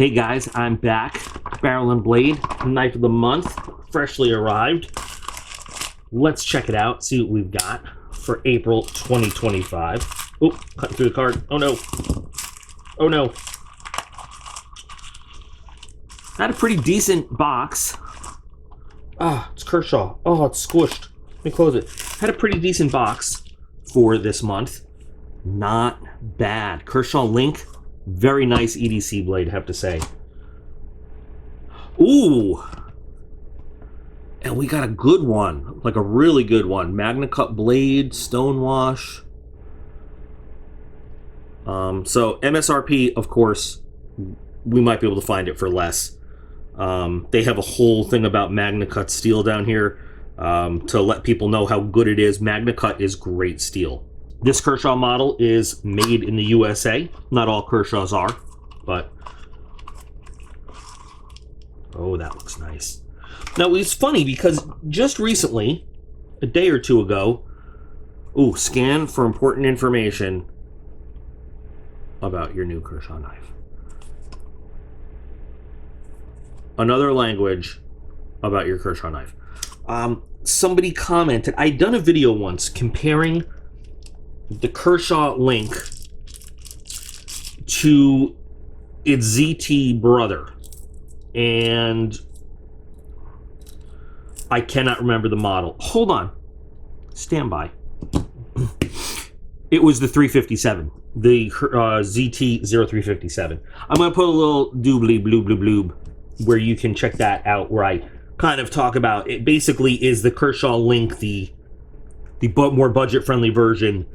Hey guys, I'm back. Barrel and Blade, knife of the month, freshly arrived. Let's check it out, see what we've got for April 2025. Oh, cutting through the card. Oh no. Oh no. Had a pretty decent box. Ah, it's Kershaw. Oh, it's squished. Let me close it. Had a pretty decent box for this month. Not bad. Kershaw Link. Very nice EDC blade, I have to say. Ooh! And we got a good one. Like a really good one. Magnacut blade, stonewash. So MSRP, of course, we might be able to find it for less. They have a whole thing about Magnacut steel down here to let people know how good it is. Magnacut is great steel. This Kershaw model is made in the USA. Not all Kershaws are, but... Oh, that looks nice. Now, it's funny because just recently, a day or two ago... Ooh, scan for important information about your new Kershaw knife. Another language about your Kershaw knife. Somebody commented, I'd done a video once comparing the Kershaw Link to its ZT brother, and I cannot remember the model. Hold on. Stand by. It was the 357, the ZT 0357. I'm going to put a little doobly bloob bloob bloob where you can check that out, where I kind of talk about it. Basically is the Kershaw Link, the more budget-friendly version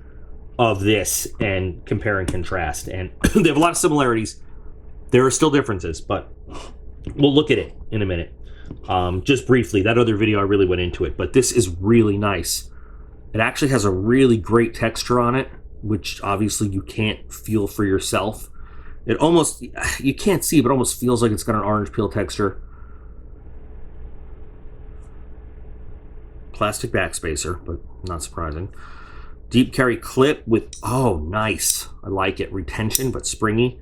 of this, and compare and contrast. And they have a lot of similarities. There are still differences, but we'll look at it in a minute. Just briefly, that other video I really went into it, but this is really nice. It actually has a really great texture on it, which obviously you can't feel for yourself. It almost, you can't see, but it almost feels like it's got an orange peel texture. Plastic backspacer, but not surprising. Deep carry clip with, oh, nice. I like it. Retention, but springy.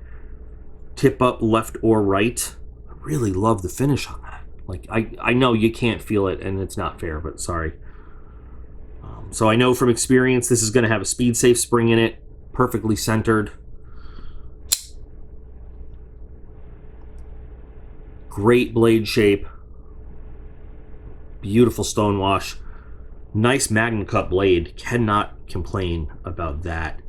Tip up left or right. I really love the finish on that. Like, I know you can't feel it, and it's not fair, but sorry. So I know from experience this is going to have a speed safe spring in it. Perfectly centered. Great blade shape. Beautiful stonewash. Nice Magnacut blade. Cannot complain about that.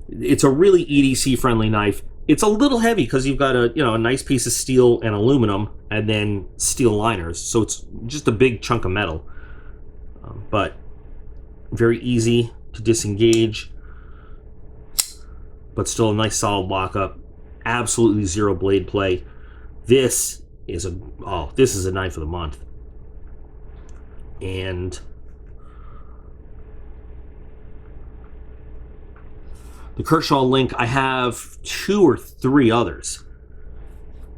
It's a really EDC friendly knife. It's a little heavy because you've got a nice piece of steel and aluminum and then steel liners. So it's just a big chunk of metal. But very easy to disengage. But still a nice solid lockup. Absolutely zero blade play. This is a knife of the month. And the Kershaw Link, I have 2 or 3 others.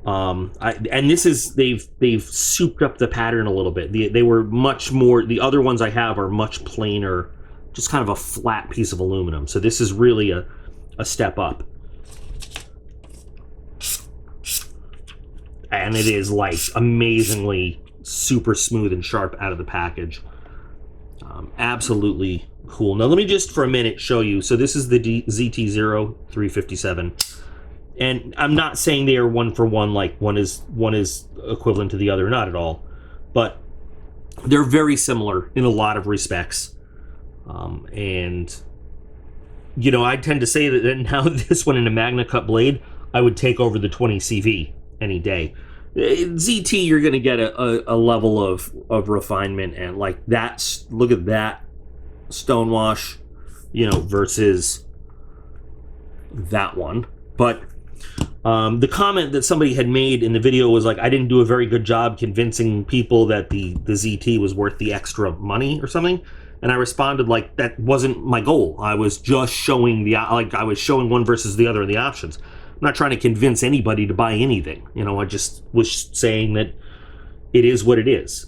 And this is, they've souped up the pattern a little bit. They were much more, the other ones I have are much plainer, just kind of a flat piece of aluminum. So this is really a step up. And it is like amazingly super smooth and sharp out of the package. Absolutely cool. Now let me just for a minute show you. So this is the ZT0 357, and I'm not saying they are one for one, like one is equivalent to the other, not at all, but they're very similar in a lot of respects. And I tend to say that now this one in a Magnacut blade, I would take over the 20 CV any day. ZT, you're going to get a level of refinement, and like that's, look at that stonewash, versus that one. But the comment that somebody had made in the video was like, I didn't do a very good job convincing people that the ZT was worth the extra money or something. And I responded like, that wasn't my goal. I was just showing I was showing one versus the other of the options. I'm not trying to convince anybody to buy anything. I just was saying that it is what it is.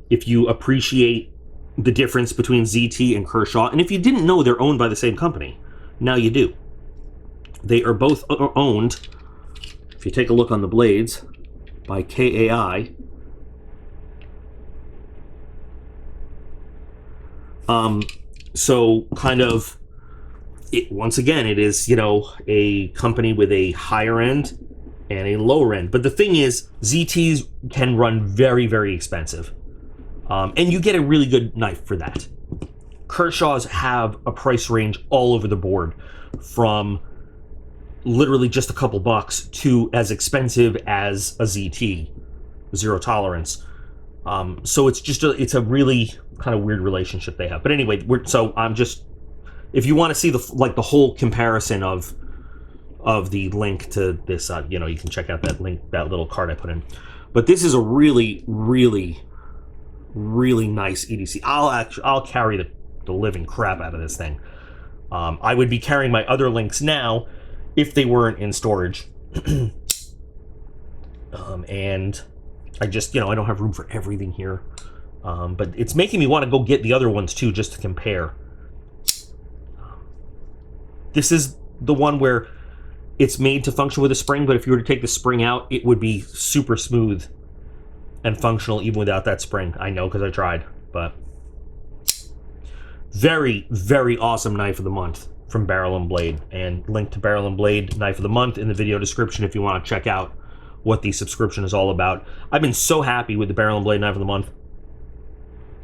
If you appreciate the difference between ZT and Kershaw, and if you didn't know they're owned by the same company, now you do. They are both owned if you take a look on the blades by KAI, so kind of, once again, it is, you know, a company with a higher end and a lower end. But the thing is, ZTs can run very, very expensive. And you get a really good knife for that. Kershaw's have a price range all over the board, from literally just a couple bucks to as expensive as a ZT, zero tolerance. So it's just it's a really kind of weird relationship they have. But anyway, so I'm just, if you want to see the whole comparison of the link to this, you know, you can check out that link, that little card I put in. But this is a really, really, really nice EDC. I'll carry the living crap out of this thing. I would be carrying my other links now if they weren't in storage. And I just, you know, I don't have room for everything here. But it's making me want to go get the other ones too, just to compare. This is the one where it's made to function with a spring, but if you were to take the spring out, it would be super smooth and functional even without that spring. I know, because I tried. But very, very awesome knife of the month from Barrel and Blade. And link to Barrel and Blade Knife of the Month in the video description if you want to check out what the subscription is all about. I've been so happy with the Barrel and Blade Knife of the Month.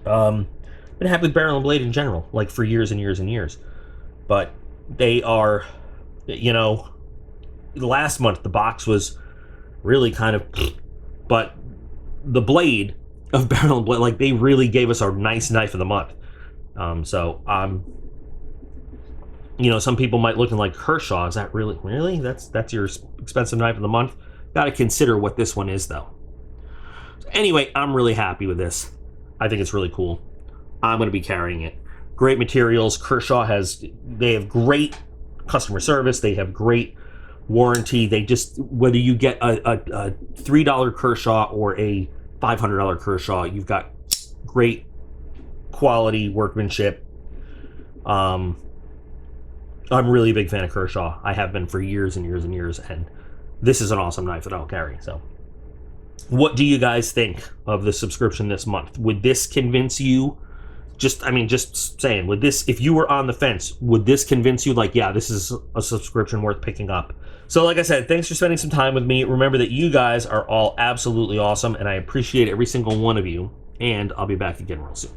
Been happy with Barrel and Blade in general, like for years and years and years. But they are, you know, last month the box was really kind of, but the blade of Barrel and Blade, like, they really gave us a nice knife of the month. You know, some people might look and like, Kershaw, is that really that's your expensive knife of the month? Got to consider what this one is, though. So anyway, I'm really happy with this. I think it's really cool. I'm going to be carrying it. Great materials. Kershaw they have great customer service. They have great warranty. They just, whether you get a $3 Kershaw or a $500 Kershaw, you've got great quality workmanship. I'm really a big fan of Kershaw. I have been for years and years and years, and this is an awesome knife that I'll carry. So what do you guys think of the subscription this month? Would this convince you? Just saying, would this, if you were on the fence, would this convince you, like, yeah, this is a subscription worth picking up? So like I said, thanks for spending some time with me. Remember that you guys are all absolutely awesome, and I appreciate every single one of you, and I'll be back again real soon.